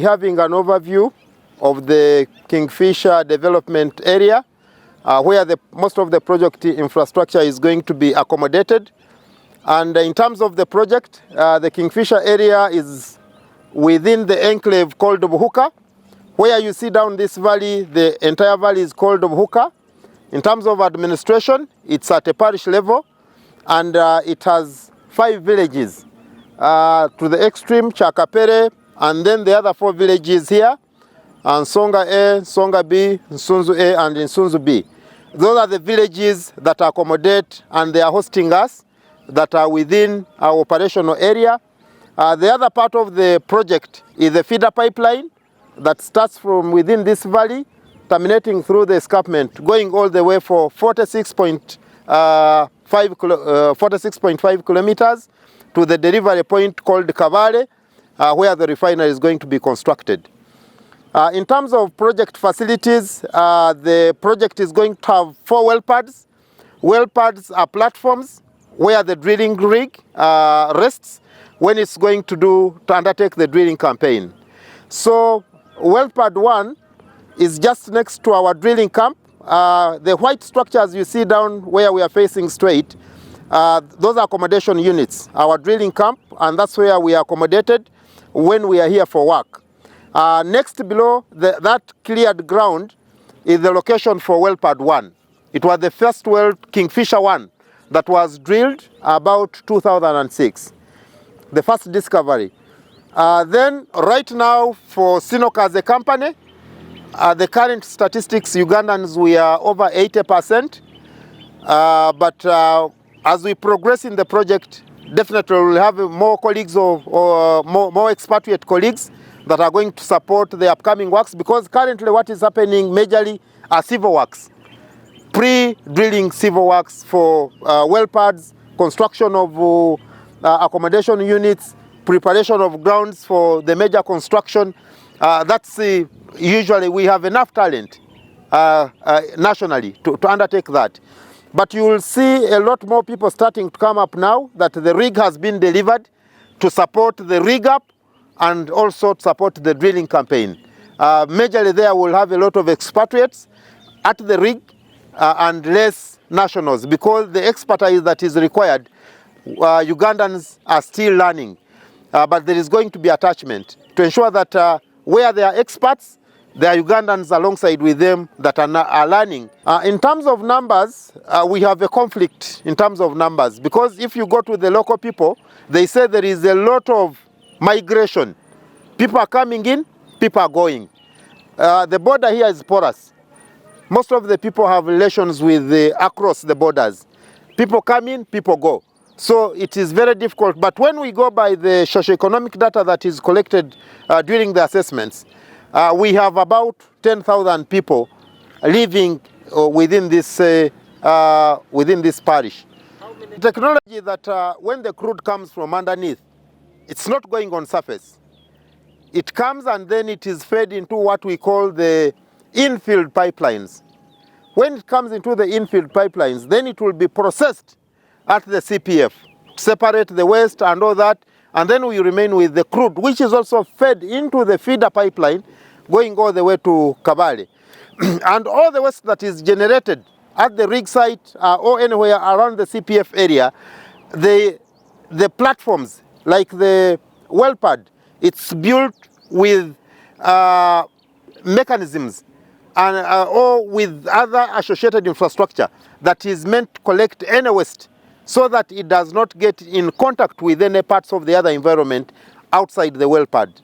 having an overview of the Kingfisher Development Area, where most of the project infrastructure is going to be accommodated. And in terms of the project, the Kingfisher area is within the enclave called Buhuka. Where you see down this valley, the entire valley is called Buhuka. In terms of administration, it's at a parish level, and it has 5 villages. To the extreme, Chakapere, and then the other 4 villages here, Nsonga A, Nsonga B, Nsunzu A, and Nsunzu B. Those are the villages that accommodate and they are hosting us, that are within our operational area. The other part of the project is the feeder pipeline that starts from within this valley, terminating through the escarpment, going all the way for 46.5 kilometers to the delivery point called Kabale, where the refinery is going to be constructed. In terms of project facilities, the project is going to have 4 well pads. Well pads are platforms where the drilling rig rests when it's going to undertake the drilling campaign. So well pad 1 is just next to our drilling camp. The white structures you see down where we are facing straight, those are accommodation units, our drilling camp, and that's where we are accommodated when we are here for work. Next below that cleared ground is the location for well pad 1. It was the first well, Kingfisher 1, that was drilled about 2006, the first discovery. Then right now for Sinok as a company, the current statistics, Ugandans, we are over 80%. But as we progress in the project, definitely we'll have more colleagues or more expatriate colleagues that are going to support the upcoming works, because currently what is happening majorly are civil works. Pre-drilling civil works for well pads, construction of accommodation units, preparation of grounds for the major construction. That's usually we have enough talent nationally to undertake that. But you will see a lot more people starting to come up now that the rig has been delivered to support the rig up and also to support the drilling campaign. Majorly there will have a lot of expatriates at the rig and less nationals, because the expertise that is required, Ugandans are still learning. But there is going to be attachment to ensure that where there are experts, there are Ugandans alongside with them that are learning. In terms of numbers, we have a conflict in terms of numbers, because if you go to the local people, they say there is a lot of migration. People are coming in, people are going. The border here is porous. Most of the people have relations with across the borders. People come in, people go. So it is very difficult. But when we go by the socioeconomic data that is collected during the assessments, we have about 10,000 people living within this parish. The technology that when the crude comes from underneath, it's not going on surface. It comes and then it is fed into what we call the infield pipelines. When it comes into the infield pipelines, then it will be processed at the CPF, separate the waste and all that, and then we remain with the crude, which is also fed into the feeder pipeline, going all the way to Kabale. And all the waste that is generated at the rig site or anywhere around the CPF area, the platforms, like the well pad, it's built with mechanisms and or with other associated infrastructure that is meant to collect any waste, so that it does not get in contact with any parts of the other environment outside the well pad.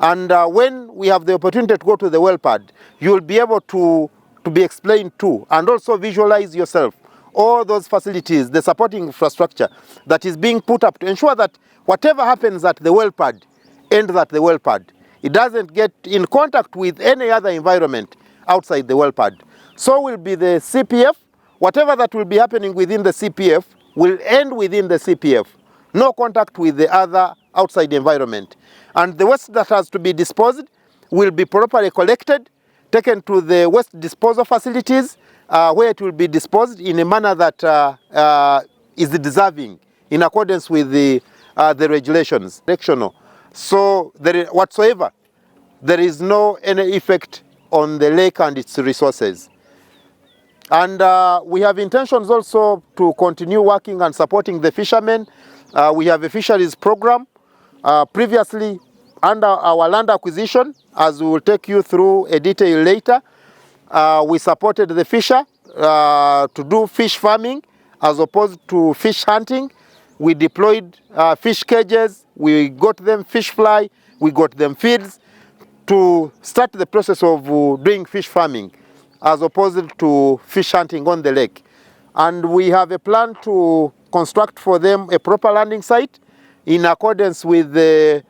And when we have the opportunity to go to the well pad, you will be able to be explained to, and also visualize yourself all those facilities, the supporting infrastructure that is being put up to ensure that whatever happens at the well pad ends at the well pad. It doesn't get in contact with any other environment outside the well pad. So will be the CPF. Whatever that will be happening within the CPF will end within the CPF. No contact with the other outside environment. And the waste that has to be disposed will be properly collected, taken to the waste disposal facilities, where it will be disposed in a manner that is deserving in accordance with the regulations. So whatsoever there is no any effect on the lake and its resources. And we have intentions also to continue working and supporting the fishermen. We have a fisheries program previously under our land acquisition, as we will take you through a detail later. We supported the fisher to do fish farming as opposed to fish hunting. We deployed fish cages, we got them fish fly, we got them feeds to start the process of doing fish farming as opposed to fish hunting on the lake. And we have a plan to construct for them a proper landing site in accordance with the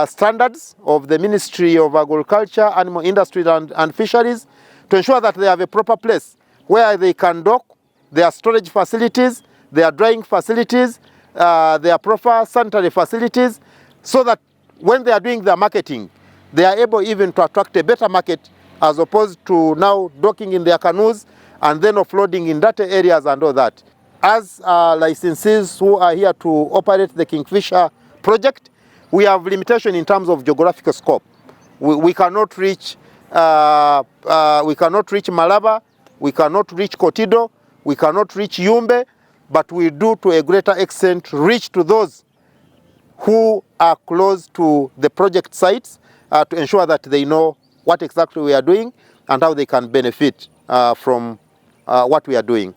standards of the Ministry of Agriculture, Animal Industry and Fisheries, to ensure that they have a proper place where they can dock, their storage facilities, their drying facilities, their proper sanitary facilities, so that when they are doing their marketing, they are able even to attract a better market as opposed to now docking in their canoes and then offloading in dirty areas and all that. As licensees who are here to operate the Kingfisher project, we have limitation in terms of geographical scope. We cannot reach Malaba, we cannot reach Kotido, we cannot reach Yumbe, but we do to a greater extent reach to those who are close to the project sites to ensure that they know what exactly we are doing and how they can benefit from what we are doing.